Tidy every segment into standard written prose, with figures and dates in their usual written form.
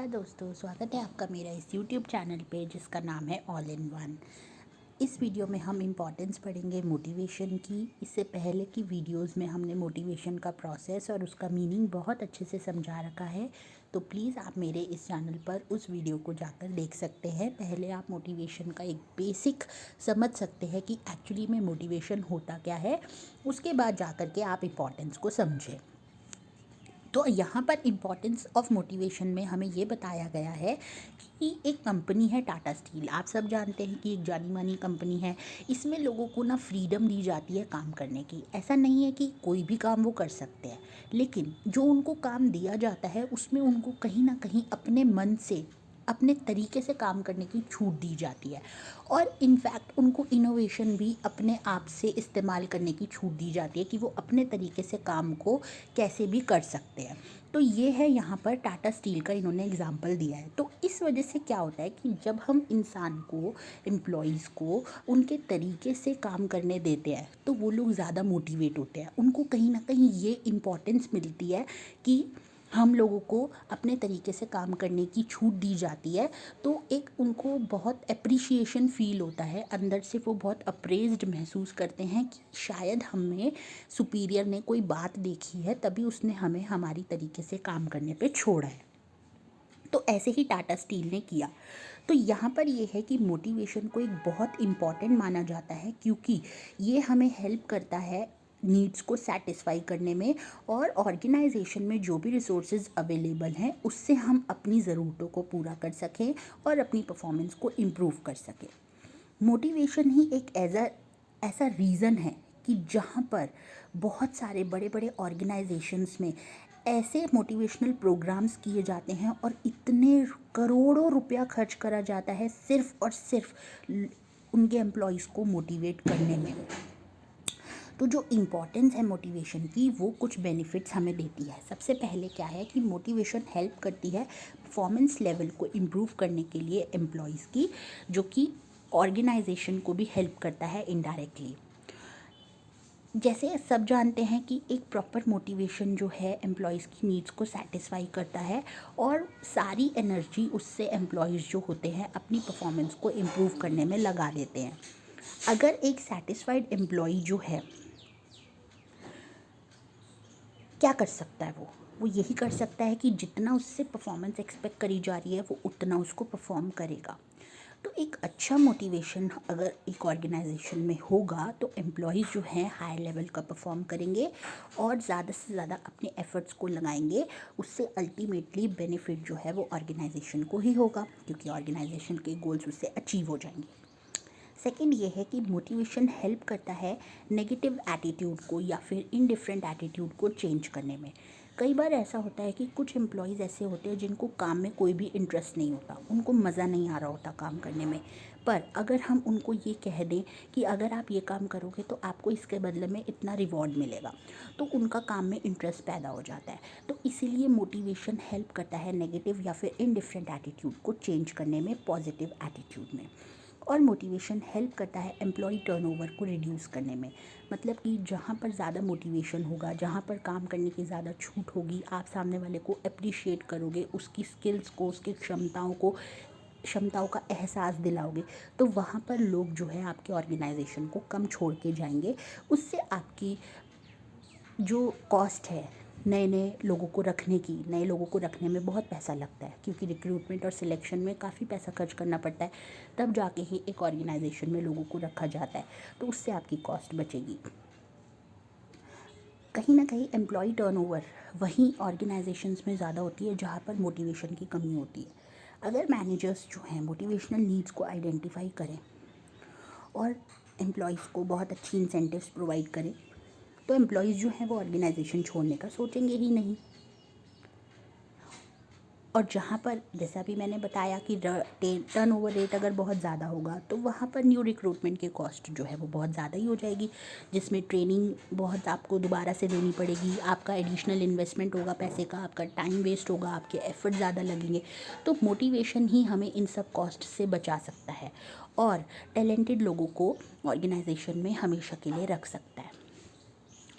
दोस्तों, स्वागत है आपका मेरा इस YouTube चैनल पे जिसका नाम है ऑल इन वन। इस वीडियो में हम इम्पोर्टेंस पढ़ेंगे मोटिवेशन की। इससे पहले की वीडियोस में हमने मोटिवेशन का प्रोसेस और उसका मीनिंग बहुत अच्छे से समझा रखा है, तो प्लीज़ आप मेरे इस चैनल पर उस वीडियो को जाकर देख सकते हैं। पहले आप मोटिवेशन का एक बेसिक समझ सकते हैं कि एक्चुअली में मोटिवेशन होता क्या है, उसके बाद जाकर के आप इम्पोर्टेंस को समझें। तो यहाँ पर इम्पॉर्टेंस ऑफ मोटिवेशन में हमें ये बताया गया है कि एक कंपनी है टाटा स्टील। आप सब जानते हैं कि एक जानी मानी कंपनी है। इसमें लोगों को ना फ्रीडम दी जाती है काम करने की। ऐसा नहीं है कि कोई भी काम वो कर सकते हैं, लेकिन जो उनको काम दिया जाता है उसमें उनको कहीं ना कहीं अपने मन से अपने तरीके से काम करने की छूट दी जाती है, और इनफैक्ट उनको इनोवेशन भी अपने आप से इस्तेमाल करने की छूट दी जाती है कि वो अपने तरीके से काम को कैसे भी कर सकते हैं। तो ये है यहाँ पर टाटा स्टील का इन्होंने एग्जाम्पल दिया है। तो इस वजह से क्या होता है कि जब हम इंसान को, एम्प्लॉयज़ को उनके तरीके से काम करने देते हैं तो वो लोग ज़्यादा मोटिवेट होते हैं। उनको कहीं ना कहीं ये इम्पोर्टेंस मिलती है कि हम लोगों को अपने तरीके से काम करने की छूट दी जाती है, तो एक उनको बहुत एप्रिशिएशन फ़ील होता है अंदर से। वो बहुत अप्रेज्ड महसूस करते हैं कि शायद हमें सुपीरियर ने कोई बात देखी है, तभी उसने हमें हमारी तरीके से काम करने पे छोड़ा है। तो ऐसे ही टाटा स्टील ने किया। तो यहाँ पर ये है कि मोटिवेशन को एक बहुत इम्पॉर्टेंट माना जाता है, क्योंकि ये हमें हेल्प करता है नीड्स को सेटिस्फाई करने में, और ऑर्गेनाइजेशन में जो भी रिसोर्सेज अवेलेबल हैं उससे हम अपनी ज़रूरतों को पूरा कर सकें और अपनी परफॉर्मेंस को इम्प्रूव कर सकें। मोटिवेशन ही एक ऐसा रीज़न है कि जहाँ पर बहुत सारे बड़े बड़े ऑर्गेनाइजेशंस में ऐसे मोटिवेशनल प्रोग्राम्स किए जाते हैं और इतने करोड़ों रुपया खर्च करा जाता है सिर्फ़ और सिर्फ उनके एम्प्लॉयज़ को मोटिवेट करने में। तो जो इम्पोर्टेंस है मोटिवेशन की, वो कुछ बेनिफिट्स हमें देती है। सबसे पहले क्या है कि मोटिवेशन हेल्प करती है परफॉर्मेंस लेवल को इम्प्रूव करने के लिए एम्प्लॉयज़ की, जो कि ऑर्गेनाइजेशन को भी हेल्प करता है इनडायरेक्टली। जैसे सब जानते हैं कि एक प्रॉपर मोटिवेशन जो है एम्प्लॉयज़ की नीड्स को सेटिस्फाई करता है, और सारी एनर्जी उससे एम्प्लॉयज़ जो होते हैं अपनी परफॉर्मेंस को इम्प्रूव करने में लगा देते हैं। अगर एक सेटिस्फाइड एम्प्लॉय जो है क्या कर सकता है, वो यही कर सकता है कि जितना उससे परफॉर्मेंस एक्सपेक्ट करी जा रही है वो उतना उसको परफॉर्म करेगा। तो एक अच्छा मोटिवेशन अगर एक ऑर्गेनाइजेशन में होगा तो एम्प्लॉयज़ जो हैं हाई लेवल का परफॉर्म करेंगे और ज़्यादा से ज़्यादा अपने एफर्ट्स को लगाएंगे। उससे अल्टीमेटली बेनिफिट जो है वो ऑर्गेनाइजेशन को ही होगा, क्योंकि ऑर्गेनाइजेशन के गोल्स उससे अचीव हो जाएंगे। सेकंड ये है कि मोटिवेशन हेल्प करता है नेगेटिव एटीट्यूड को या फिर इनडिफरेंट एटीट्यूड को चेंज करने में। कई बार ऐसा होता है कि कुछ एम्प्लॉयज़ ऐसे होते हैं जिनको काम में कोई भी इंटरेस्ट नहीं होता, उनको मज़ा नहीं आ रहा होता काम करने में। पर अगर हम उनको ये कह दें कि अगर आप ये काम करोगे तो आपको इसके बदले में इतना रिवॉर्ड मिलेगा, तो उनका काम में इंटरेस्ट पैदा हो जाता है। तो इसीलिए मोटिवेशन हेल्प करता है नेगेटिव या फिर इनडिफरेंट एटीट्यूड को चेंज करने में पॉजिटिव एटीट्यूड में। और मोटिवेशन हेल्प करता है एम्प्लॉय टर्नओवर को रिड्यूस करने में। मतलब कि जहाँ पर ज़्यादा मोटिवेशन होगा, जहाँ पर काम करने की ज़्यादा छूट होगी, आप सामने वाले को अप्रिशिएट करोगे, उसकी स्किल्स को, उसकी क्षमताओं का एहसास दिलाओगे, तो वहाँ पर लोग जो है आपके ऑर्गेनाइजेशन को कम छोड़ के जाएंगे। उससे आपकी जो कॉस्ट है नए नए लोगों को रखने की, नए लोगों को रखने में बहुत पैसा लगता है, क्योंकि रिक्रूटमेंट और सिलेक्शन में काफ़ी पैसा खर्च करना पड़ता है, तब जाके ही एक ऑर्गेनाइजेशन में लोगों को रखा जाता है। तो उससे आपकी कॉस्ट बचेगी। कहीं ना कहीं एम्प्लॉय टर्नओवर वहीं ऑर्गेनाइजेशंस में ज़्यादा होती है जहाँ पर मोटिवेशन की कमी होती है। अगर मैनेजर्स जो हैं मोटिवेशनल नीड्स को आइडेंटिफाई करें और एम्प्लॉयज़ को बहुत अच्छी इंसेंटिव्स प्रोवाइड करें, तो एम्प्लॉयज़ जो हैं वो ऑर्गेनाइजेशन छोड़ने का सोचेंगे ही नहीं। और जहाँ पर जैसा भी मैंने बताया कि टर्नओवर रेट अगर बहुत ज़्यादा होगा तो वहाँ पर न्यू रिक्रूटमेंट की कॉस्ट जो है वो बहुत ज़्यादा ही हो जाएगी, जिसमें ट्रेनिंग बहुत आपको दोबारा से देनी पड़ेगी, आपका एडिशनल इन्वेस्टमेंट होगा पैसे का, आपका टाइम वेस्ट होगा, आपके एफर्ट ज़्यादा लगेंगे। तो मोटिवेशन ही हमें इन सब कॉस्ट से बचा सकता है और टैलेंटेड लोगों को ऑर्गेनाइजेशन में हमेशा के लिए रख सकता है।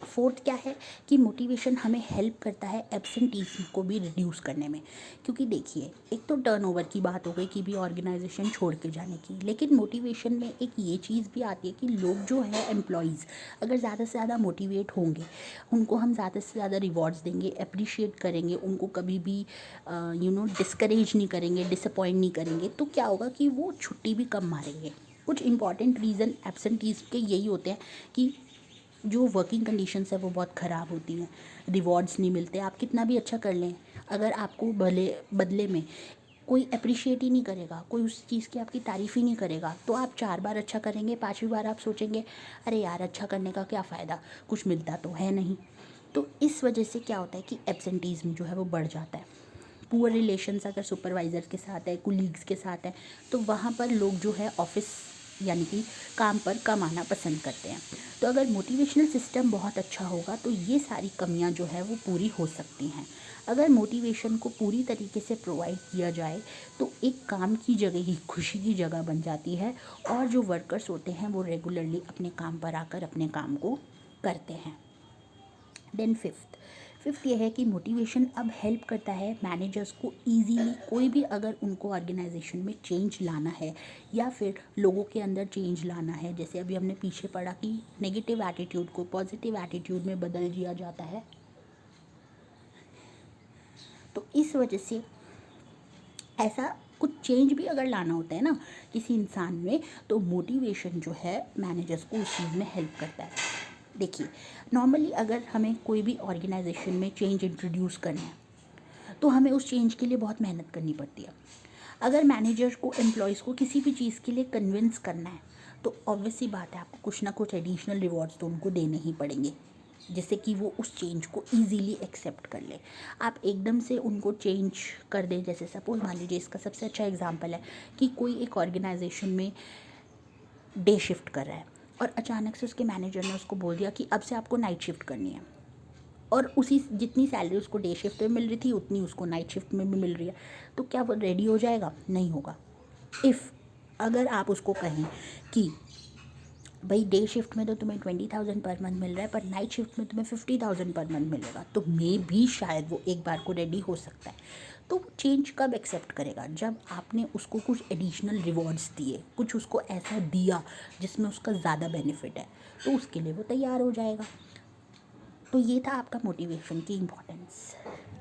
फोर्थ क्या है कि मोटिवेशन हमें हेल्प करता है एब्सेंटीज़म को भी रिड्यूस करने में। क्योंकि देखिए, एक तो टर्नओवर की बात हो गई कि भी ऑर्गेनाइजेशन छोड़ के जाने की, लेकिन मोटिवेशन में एक ये चीज़ भी आती है कि लोग जो है एम्प्लॉयज़ अगर ज़्यादा से ज़्यादा मोटिवेट होंगे, उनको हम ज़्यादा से ज़्यादा रिवॉर्ड्स देंगे, अप्रिशिएट करेंगे, उनको कभी भी डिस्करेज नहीं करेंगे, डिसअपॉइंट नहीं करेंगे, तो क्या होगा कि वो छुट्टी भी कम मारेंगे। कुछ इंपॉर्टेंट रीज़न एब्सेंटीज़ के यही होते हैं कि जो वर्किंग कंडीशंस है वो बहुत ख़राब होती हैं, रिवॉर्ड्स नहीं मिलते, आप कितना भी अच्छा कर लें, अगर आपको भले बदले में कोई अप्रिशिएट ही नहीं करेगा, कोई उस चीज़ की आपकी तारीफ़ ही नहीं करेगा, तो आप 4 बार अच्छा करेंगे, 5वीं बार आप सोचेंगे अरे यार अच्छा करने का क्या फ़ायदा, कुछ मिलता तो है नहीं। तो इस वजह से क्या होता है कि एब्सेंटीज़म जो है वो बढ़ जाता है। पुअर रिलेशंस अगर सुपरवाइज़र के साथ है, कुलीग्स के साथ है, तो वहाँ पर लोग जो है ऑफिस यानी कि काम पर कम आना पसंद करते हैं। तो अगर मोटिवेशनल सिस्टम बहुत अच्छा होगा तो ये सारी कमियां जो है वो पूरी हो सकती हैं। अगर मोटिवेशन को पूरी तरीके से प्रोवाइड किया जाए तो एक काम की जगह ही खुशी की जगह बन जाती है, और जो वर्कर्स होते हैं वो रेगुलरली अपने काम पर आकर अपने काम को करते हैं। देन फिफ्थ ये है कि मोटिवेशन अब हेल्प करता है मैनेजर्स को इजीली कोई भी अगर उनको ऑर्गेनाइजेशन में चेंज लाना है या फिर लोगों के अंदर चेंज लाना है, जैसे अभी हमने पीछे पढ़ा कि नेगेटिव एटीट्यूड को पॉजिटिव एटीट्यूड में बदल दिया जाता है। तो इस वजह से ऐसा कुछ चेंज भी अगर लाना होता है ना किसी इंसान में, तो मोटिवेशन जो है मैनेजर्स को उस चीज़ में हेल्प करता है। देखिए, नॉर्मली अगर हमें कोई भी ऑर्गेनाइजेशन में चेंज इंट्रोड्यूस करना है तो हमें उस चेंज के लिए बहुत मेहनत करनी पड़ती है। अगर मैनेजर को एम्प्लॉयज़ को किसी भी चीज़ के लिए कन्विंस करना है तो ऑब्वियस सी बात है आपको कुछ ना कुछ एडिशनल रिवॉर्ड्स तो उनको देने ही पड़ेंगे, जिससे कि वो उस चेंज को ईजीली एक्सेप्ट कर ले। आप एकदम से उनको चेंज कर दें, जैसे सपोज मान लीजिए, इसका सबसे अच्छा एग्जांपल है कि कोई एक ऑर्गेनाइजेशन में डे शिफ्ट कर रहा है और अचानक से उसके मैनेजर ने उसको बोल दिया कि अब से आपको नाइट शिफ्ट करनी है, और उसी जितनी सैलरी उसको डे शिफ्ट में मिल रही थी उतनी उसको नाइट शिफ्ट में भी मिल रही है, तो क्या वो रेडी हो जाएगा? नहीं होगा। अगर आप उसको कहें कि भाई डे शिफ्ट में तो तुम्हें 20,000 पर मंथ मिल रहा है पर नाइट शिफ्ट में तुम्हें 50,000 पर मंथ मिलेगा, तो मे भी शायद वो एक बार को रेडी हो सकता है। तो वो चेंज कब एक्सेप्ट करेगा? जब आपने उसको कुछ एडिशनल रिवॉर्ड्स दिए, कुछ उसको ऐसा दिया जिसमें उसका ज़्यादा बेनिफिट है, तो उसके लिए वो तैयार हो जाएगा। तो ये था आपका मोटिवेशन की इम्पोर्टेंस।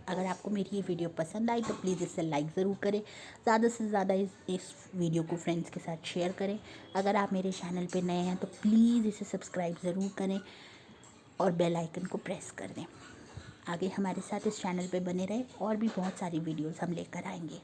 अगर आपको मेरी ये वीडियो पसंद आई तो प्लीज़ इसे लाइक ज़रूर करें, ज़्यादा से ज़्यादा इस वीडियो को फ्रेंड्स के साथ शेयर करें। अगर आप मेरे चैनल पे नए हैं तो प्लीज़ इसे सब्सक्राइब ज़रूर करें और बेल आइकन को प्रेस कर दें। आगे हमारे साथ इस चैनल पे बने रहें, और भी बहुत सारी वीडियोस हम लेकर आएंगे।